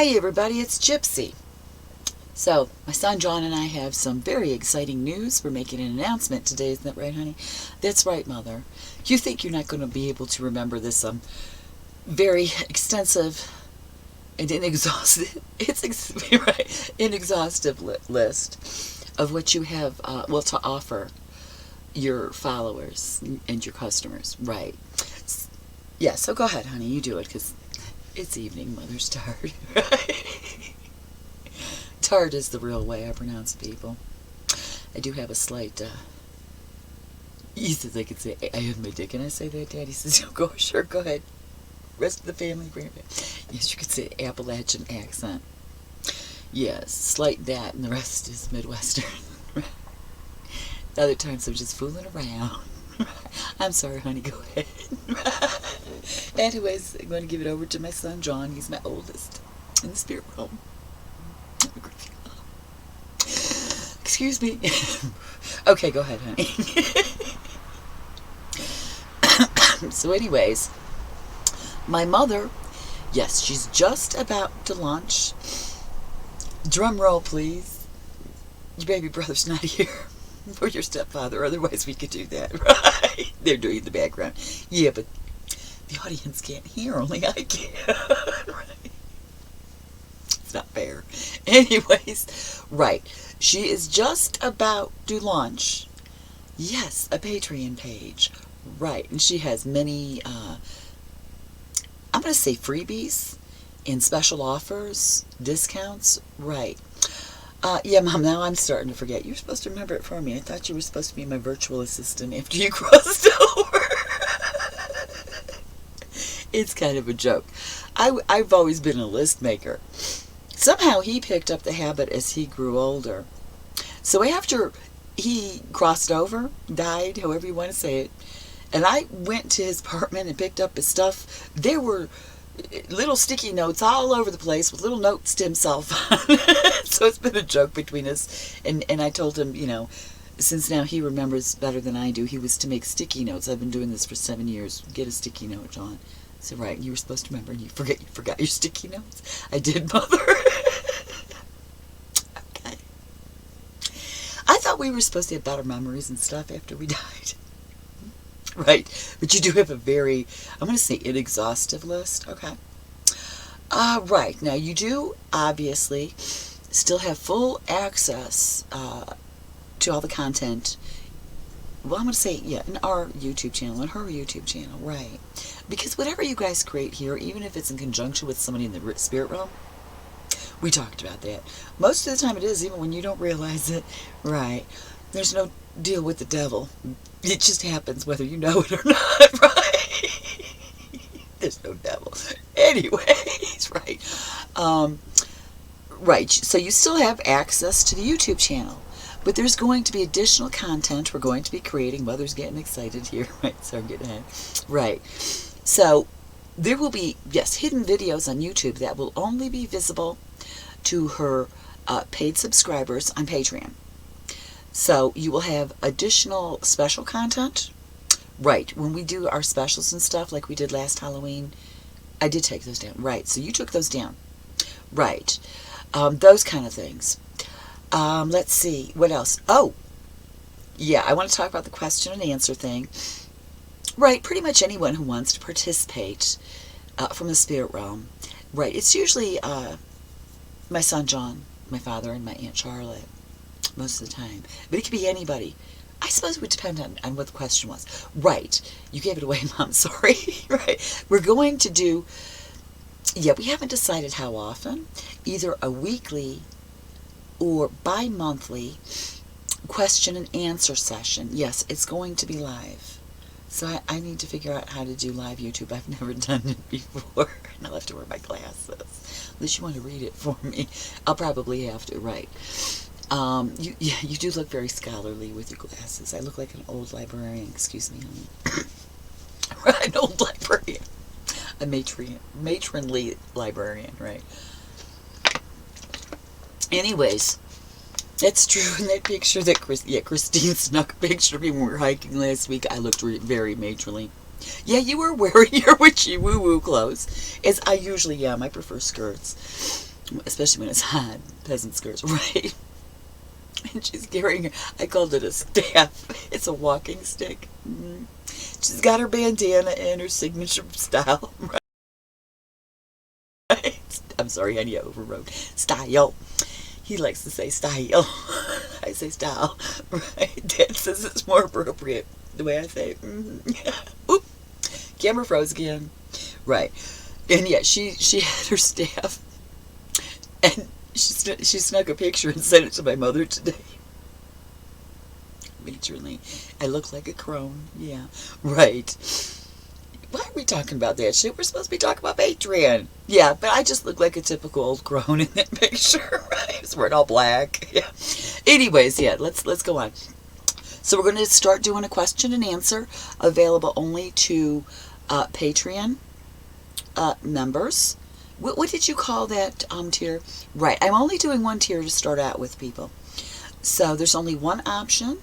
Hi everybody, it's Gypsy. So, my son John and I have some very exciting news. We're making an announcement today, isn't that right, honey? That's right, Mother. You think you're not going to be able to remember this very extensive and inexhaustive, inexhaustive list of what you have, to offer your followers and your customers, right? Yeah, so go ahead, honey, you do it, because it's evening, Mother's tired. Tired is the real way I pronounce people. I do have a slight, he says I can say, I have my dick. Can I say that, Daddy? He says, oh, sure, go ahead. Rest of the family, bring it back. Yes, you could say Appalachian accent. Yes, slight that, and the rest is Midwestern. The other times I'm just fooling around. I'm sorry, honey, go ahead. Anyways, I'm going to give it over to my son, John. He's my oldest in the spirit realm. Excuse me. Okay, go ahead, honey. So anyways, my mother, yes, she's just about to launch. Drum roll, please. Your baby brother's not here. Or your stepfather, otherwise we could do that, right? They're doing it in the background. Yeah, but the audience can't hear, only I can, right? It's not fair. Anyways, right. She is just about to launch, yes, a Patreon page, right? And she has many, I'm going to say freebies and special offers, discounts, right? Yeah, Mom, now I'm starting to forget. You're supposed to remember it for me. I thought you were supposed to be my virtual assistant after you crossed over. It's kind of a joke. I've always been a list maker. Somehow he picked up the habit as he grew older. So after he crossed over, died, however you want to say it, and I went to his apartment and picked up his stuff, there were little sticky notes all over the place with little notes to himself. So it's been a joke between us. And I told him, since now he remembers better than I do, he was to make sticky notes. I've been doing this for 7 years. Get a sticky note, John. I said, right, you were supposed to remember and you forgot your sticky notes? I did, Mother. Okay. I thought we were supposed to have better memories and stuff after we died. Right, but you do have a very, I'm going to say inexhaustive list, okay? Right, now you do obviously still have full access to all the content. Well, I'm going to say, yeah, in our YouTube channel, in her YouTube channel, right? Because whatever you guys create here, even if it's in conjunction with somebody in the spirit realm, we talked about that. Most of the time it is, even when you don't realize it, right? There's no deal with the devil. It just happens whether you know it or not, right? There's no devil. Anyways, right. Right, so you still have access to the YouTube channel. But there's going to be additional content we're going to be creating. Mother's getting excited here, right? So I'm getting ahead. Right. So there will be, yes, hidden videos on YouTube that will only be visible to her paid subscribers on Patreon. So you will have additional special content. Right, when we do our specials and stuff like we did last Halloween, I did take those down. Right, so you took those down. Right, those kind of things. Let's see, what else? Oh, yeah, I want to talk about the question and answer thing. Right, pretty much anyone who wants to participate from the spirit realm. Right, it's usually my son John, my father, and my Aunt Charlotte. Most of the time. But it could be anybody. I suppose it would depend on what the question was. Right. You gave it away, Mom. Sorry. Right. We're going to do, yeah, we haven't decided how often. Either a weekly or bi-monthly question and answer session. Yes, it's going to be live. So I need to figure out how to do live YouTube. I've never done it before. And I'll have to wear my glasses. Unless you want to read it for me. I'll probably have to, right. You do look very scholarly with your glasses. I look like an old librarian. Excuse me, honey. Right, an old librarian. A matronly librarian, right? Anyways, that's true. In that picture that Christine snuck a picture of me when we were hiking last week, I looked very matronly. Yeah, you were wearing your witchy woo-woo clothes, as I usually am. I prefer skirts. especially when it's hot, peasant skirts, right? And she's carrying, I called it a staff. It's a walking stick. She's got her bandana and her signature style, right? I'm sorry, honey, I overrode. Style. He likes to say style. I say style, right? Dad says it's more appropriate the way I say it. Oop, camera froze again. Right. And yeah, she had her staff, and she snuck a picture and sent it to my mother today. Literally, I look like a crone. Yeah, right. Why are we talking about that shit? We're supposed to be talking about Patreon. Yeah, but I just look like a typical old crone in that picture, right? I was wearing all black. Yeah. Anyways, yeah, let's go on. So we're going to start doing a question and answer, available only to Patreon members. What did you call that tier? Right, I'm only doing one tier to start out with, people. So there's only one option.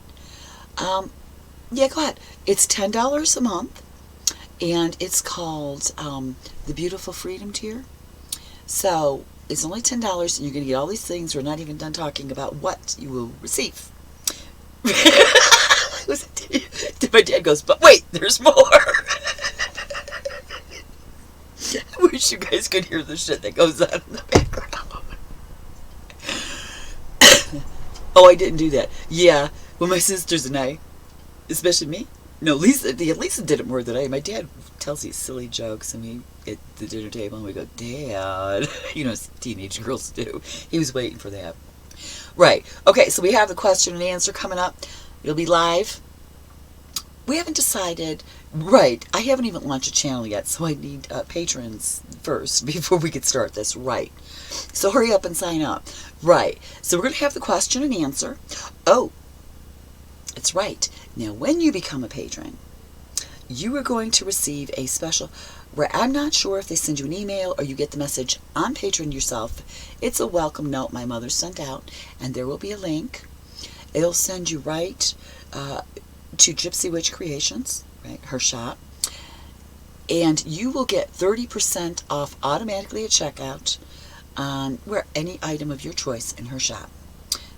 Yeah, go ahead. It's $10 a month, and it's called the Beautiful Freedom tier. So it's only $10, and you're going to get all these things. We're not even done talking about what you will receive. My dad goes, but wait, there's more. I wish you guys could hear the shit that goes on in the background. Oh, I didn't do that. Yeah, well, my sisters and I, especially me. No, Lisa did it more than I. My dad tells these silly jokes, and we at the dinner table, and we go, Dad. You know, as teenage girls do. He was waiting for that. Right. Okay, so we have the question and answer coming up. It'll be live. We haven't decided. Right. I haven't even launched a channel yet, so I need patrons first before we can start this. Right. So hurry up and sign up. Right. So we're going to have the question and answer. Oh, that's right. Now, when you become a patron, you are going to receive a special, where I'm not sure if they send you an email or you get the message on Patreon yourself. It's a welcome note my mother sent out, and there will be a link. It'll send you right to Gypsy Witch Creations, right, her shop, and you will get 30% off automatically at checkout on where any item of your choice in her shop.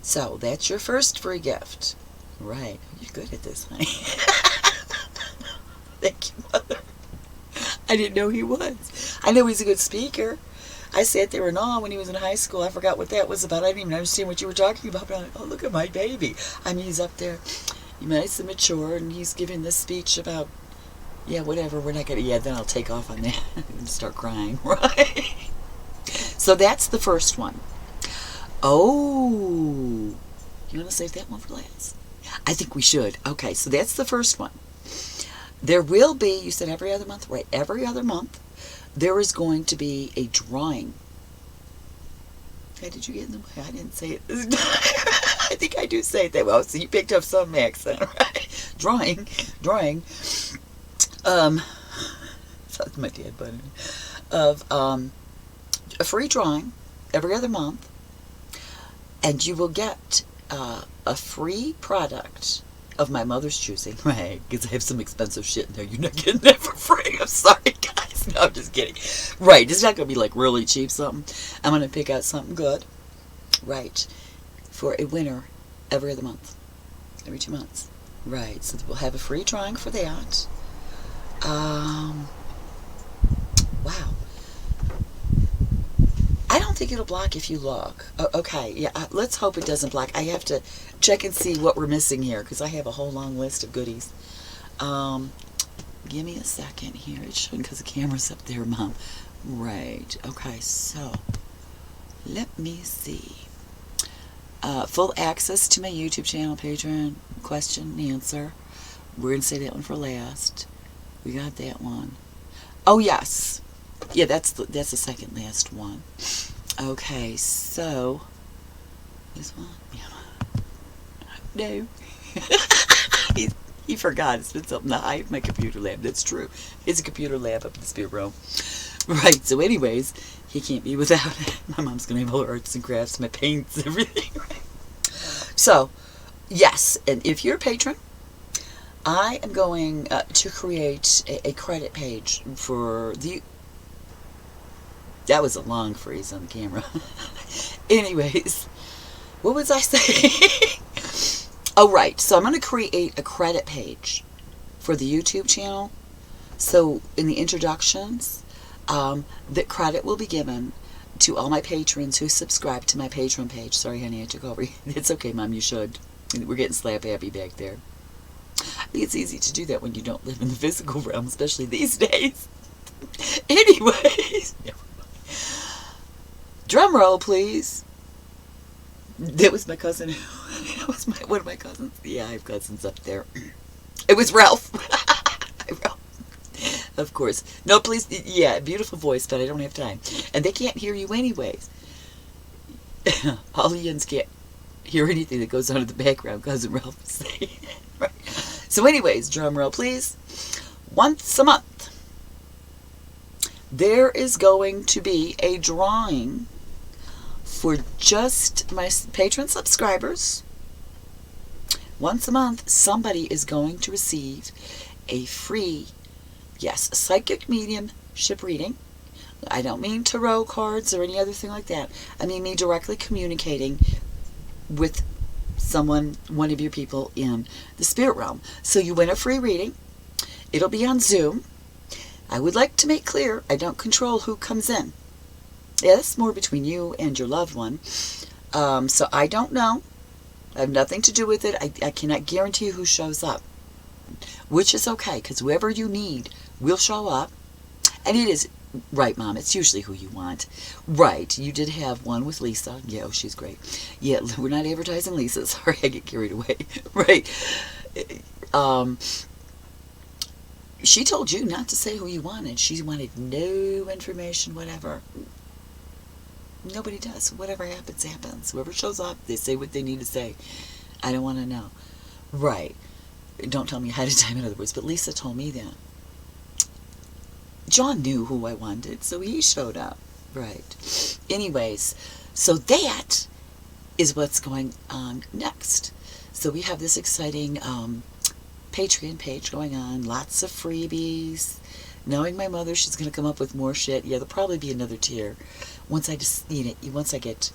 So that's your first free gift. Right. You're good at this, honey. Thank you, Mother. I didn't know he was. I know he's a good speaker. I sat there in awe when he was in high school. I forgot what that was about. I didn't even understand what you were talking about. But I'm like, oh, look at my baby. I mean, he's up there, nice and mature, and he's giving this speech about, yeah, whatever. We're not going to, yeah, then I'll take off on that and start crying, right? So that's the first one. Oh, you want to save that one for last? I think we should. Okay, so that's the first one. There will be, you said every other month? Right, every other month, there is going to be a drawing. Hey, did you get in the way? I didn't say it this time. I think I do say it that well. So you picked up some accent, right? Drawing. That's my dad button. Of a free drawing every other month, and you will get a free product of my mother's choosing, right? Because I have some expensive shit in there. You're not getting that for free. I'm sorry, guys. No, I'm just kidding. Right, it's not going to be like really cheap something. I'm going to pick out something good, right, for a winner every other month, every 2 months. Right, so we'll have a free drawing for that. Wow. I don't think it'll block if you look. Okay, yeah, let's hope it doesn't block. I have to check and see what we're missing here, because I have a whole long list of goodies. Give me a second here. It shouldn't, because the camera's up there, Mom. Right, okay, so let me see. Full access to my YouTube channel, Patreon, question and answer. We're going to say that one for last. We got that one. Oh, yes. Yeah, that's the second last one. Okay, so this one. No. He forgot. It's been something to hide my computer lab. That's true. It's a computer lab up in the spirit room. Right, so anyways, he can't be without it. My mom's going to have all her arts and crafts, my paints, everything. Right? So, yes, and if you're a patron, I am going to create a credit page for the That was a long freeze on the camera. Anyways, what was I saying? Oh, right. So I'm going to create a credit page for the YouTube channel. So in the introductions, the credit will be given to all my patrons who subscribe to my Patreon page. Sorry, honey, I took over. It's okay, Mom, you should. We're getting slap happy back there. I think it's easy to do that when you don't live in the physical realm, especially these days. Anyways, drum roll, please. That was my cousin. That was one of my cousins. Yeah, I have cousins up there. It was Ralph. Ralph. Of course. No, please. Yeah, beautiful voice, but I don't have time. And they can't hear you anyways. Hollyans can't hear anything that goes on in the background. Cousin Ralph is saying. Right. So anyways, drum roll, please. Once a month, there is going to be a drawing for just my patron subscribers. Once a month, somebody is going to receive a free, yes, psychic mediumship reading. I don't mean tarot cards or any other thing like that. I mean me directly communicating with someone, one of your people in the spirit realm. So you win a free reading. It'll be on Zoom. I would like to make clear, I don't control who comes in. Yeah, that's more between you and your loved one. So I don't know. I have nothing to do with it. I cannot guarantee who shows up. Which is okay, because whoever you need will show up. And it is, right, Mom, it's usually who you want. Right, you did have one with Lisa. Yeah, oh, she's great. Yeah, we're not advertising Lisa. Sorry, I get carried away. Right. She told you not to say who you wanted. She wanted no information, whatever. Nobody does. Whatever happens, happens. Whoever shows up, they say what they need to say. I don't want to know. Right. Don't tell me ahead of time, in other words. But Lisa told me that. John knew who I wanted, so he showed up. Right. Anyways, so that is what's going on next. So we have this exciting Patreon page going on. Lots of freebies. Knowing my mother, she's going to come up with more shit. Yeah, there'll probably be another tier. Once I just, once I get,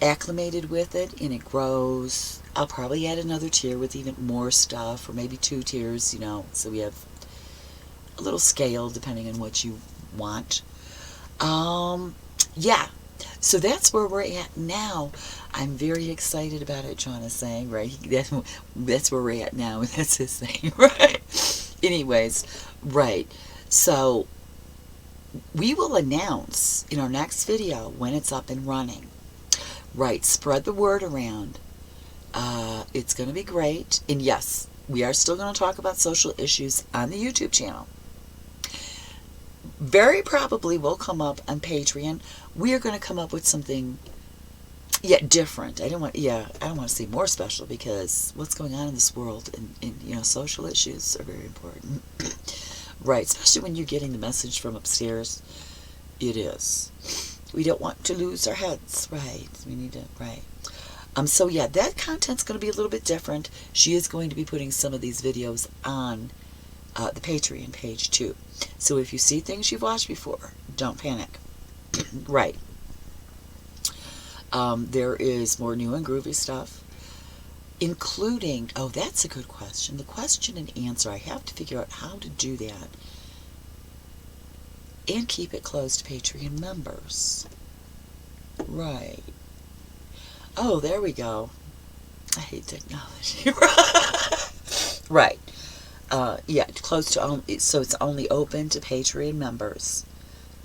acclimated with it and it grows, I'll probably add another tier with even more stuff, or maybe 2 tiers, so we have a little scale depending on what you want. Yeah, so that's where we're at now. I'm very excited about it, John is saying, right? That's where we're at now, that's his thing, right? Anyways, right, so we will announce in our next video when it's up and running. Right, spread the word around. It's going to be great. And yes, we are still going to talk about social issues on the YouTube channel. Very probably will come up on Patreon. We are going to come up with something different. I don't want to say more special, because what's going on in this world and social issues are very important. Right, especially when you're getting the message from upstairs. It is. We don't want to lose our heads. Right. We need to, right. So yeah, that content's going to be a little bit different. She is going to be putting some of these videos on the Patreon page too. So if you see things you've watched before, don't panic. Right. There is more new and groovy stuff, including, oh, that's a good question. The question and answer. I have to figure out how to do that and keep it closed to Patreon members. Right. Oh, there we go. I hate technology. Right. Close to, so it's only open to Patreon members.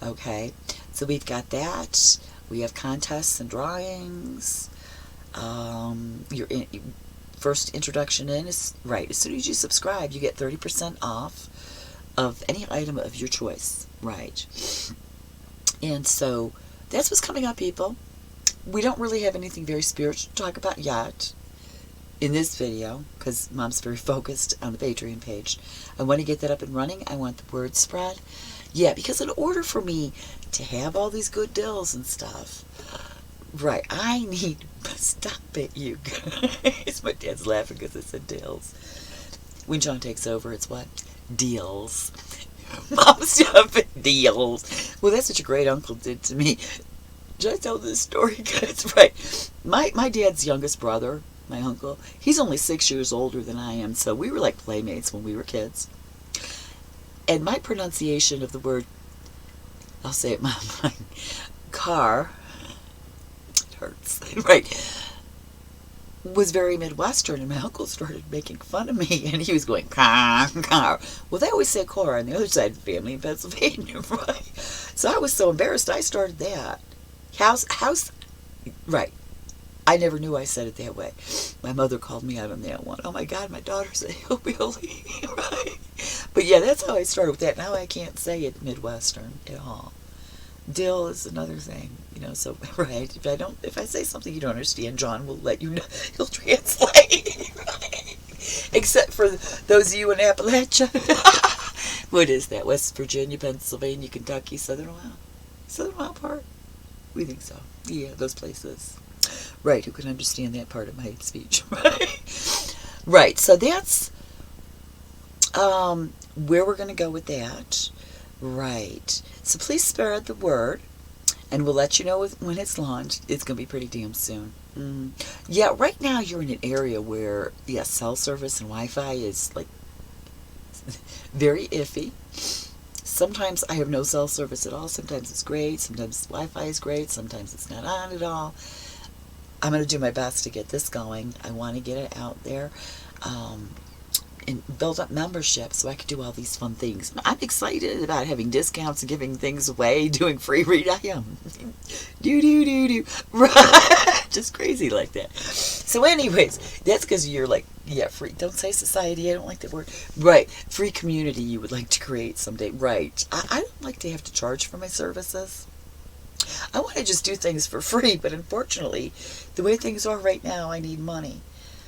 Okay. So we've got that. We have contests and drawings. Your first introduction in is, right, as soon as you subscribe, you get 30% off of any item of your choice. Right. And so that's what's coming up, people. We don't really have anything very spiritual to talk about yet in this video, because Mom's very focused on the Patreon page. I want to get that up and running. I want the word spread. Yeah, because in order for me to have all these good deals and stuff, right, I need, stop it, you guys. My dad's laughing because I said deals. When John takes over, it's what? Deals. Mom stuff and deals. Well, that's what your great uncle did to me. Should I tell this story? That's right. My dad's youngest brother, my uncle, he's only 6 years older than I am, so we were like playmates when we were kids. And my pronunciation of the word, I'll say it, my car, it hurts, right, was very Midwestern, and my uncle started making fun of me, and he was going, car, car. Well, they always say car on the other side of the family in Pennsylvania, right? So I was so embarrassed, I started that. House, right. I never knew I said it that way. My mother called me out on that one. Oh my God, my daughter's a hillbilly, right? But yeah, that's how I started with that. Now I can't say it Midwestern at all. Dill is another thing, so, right, if I say something you don't understand, John will let you know, he'll translate, right? Except for those of you in Appalachia. What is that? West Virginia, Pennsylvania, Kentucky, Southern Ohio? Southern Ohio part? We think so. Yeah, those places. Right, who can understand that part of my speech, right? Right, so that's where we're going to go with that. Right. So please spread the word, and we'll let you know when it's launched. It's going to be pretty damn soon. Yeah, right now you're in an area where, cell service and Wi-Fi is, like, very iffy. Sometimes I have no cell service at all. Sometimes it's great. Sometimes Wi-Fi is great. Sometimes it's not on at all. I'm going to do my best to get this going. I want to get it out there. And build up membership so I could do all these fun things. I'm excited about having discounts and giving things away, doing free read. I am. Do. Right. Just crazy like that. So anyways, that's because you're like, free. Don't say society. I don't like that word. Right. Free community you would like to create someday. Right. I don't like to have to charge for my services. I want to just do things for free, but unfortunately, the way things are right now, I need money.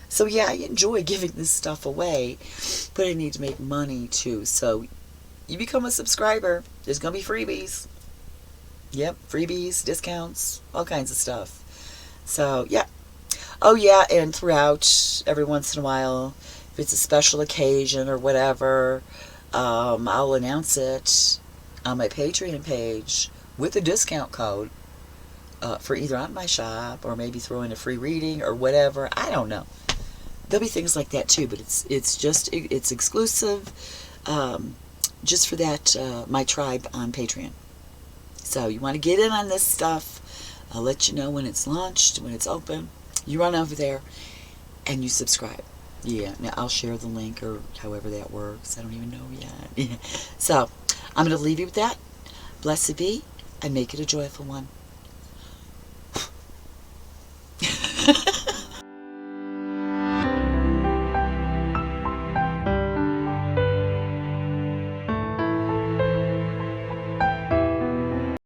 So yeah, I enjoy giving this stuff away, but I need to make money too. So you become a subscriber, there's going to be freebies. Yep, freebies, discounts, all kinds of stuff. So yeah. Oh yeah, and throughout, every once in a while, if it's a special occasion or whatever, I'll announce it on my Patreon page with a discount code for either on my shop or maybe throw in a free reading or whatever. I don't know. There'll be things like that too, but it's exclusive just for that my tribe on Patreon. So you want to get in on this stuff, I'll let you know when it's launched, when it's open. You run over there and you subscribe. Yeah, now I'll share the link or however that works. I don't even know yet. So I'm going to leave you with that. Blessed be, and make it a joyful one.